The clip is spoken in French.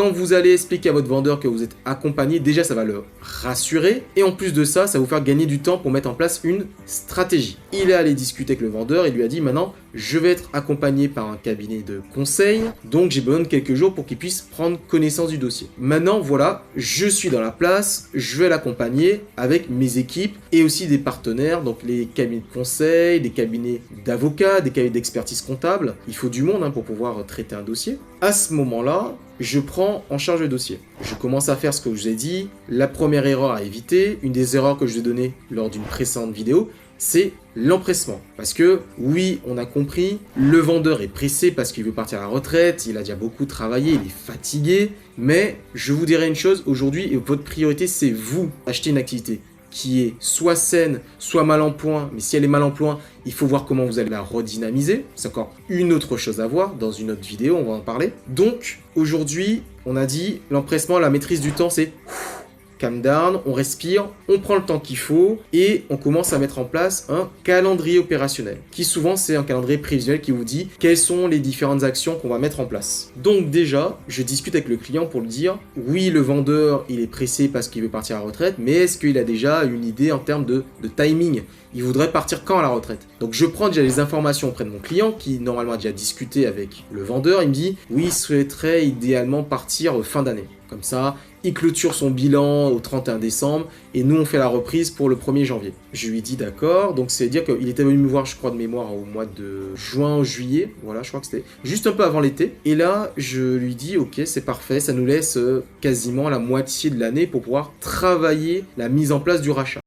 Quand vous allez expliquer à votre vendeur que vous êtes accompagné, déjà ça va le rassurer et en plus de ça, ça va vous faire gagner du temps pour mettre en place une stratégie. Il est allé discuter avec le vendeur et lui a dit maintenant je vais être accompagné par un cabinet de conseil, donc j'ai besoin de quelques jours pour qu'il puisse prendre connaissance du dossier. Maintenant voilà, je suis dans la place, je vais l'accompagner avec mes équipes et aussi des partenaires, donc les cabinets de conseil, des cabinets d'avocats, des cabinets d'expertise comptable. Il faut du monde pour pouvoir traiter un dossier. À ce moment-là, je prends en charge le dossier. Je commence à faire ce que je vous ai dit. La première erreur à éviter, une des erreurs que je vous ai données lors d'une précédente vidéo, c'est l'empressement. Parce que oui, on a compris, le vendeur est pressé parce qu'il veut partir à la retraite, il a déjà beaucoup travaillé, il est fatigué. Mais je vous dirai une chose, aujourd'hui, votre priorité, c'est vous acheter une activité qui est soit saine, soit mal en point. Mais si elle est mal en point, il faut voir comment vous allez la redynamiser. C'est encore une autre chose à voir dans une autre vidéo, on va en parler. Donc, aujourd'hui, on a dit l'empressement, la maîtrise du temps, c'est calm down, on respire, on prend le temps qu'il faut et on commence à mettre en place un calendrier opérationnel qui souvent c'est un calendrier prévisionnel qui vous dit quelles sont les différentes actions qu'on va mettre en place. Donc déjà, je discute avec le client pour lui dire oui, le vendeur il est pressé parce qu'il veut partir à la retraite, mais est-ce qu'il a déjà une idée en termes de timing? Il voudrait partir quand à la retraite? Donc je prends déjà les informations auprès de mon client qui normalement a déjà discuté avec le vendeur. Il me dit oui, il souhaiterait idéalement partir fin d'année. Comme ça, il clôture son bilan au 31 décembre et nous on fait la reprise pour le 1er janvier. Je lui dis d'accord, donc c'est dire qu'il était venu me voir je crois de mémoire au mois de juin ou juillet, voilà je crois que c'était juste un peu avant l'été. Et là je lui dis ok c'est parfait, ça nous laisse quasiment la moitié de l'année pour pouvoir travailler la mise en place du rachat.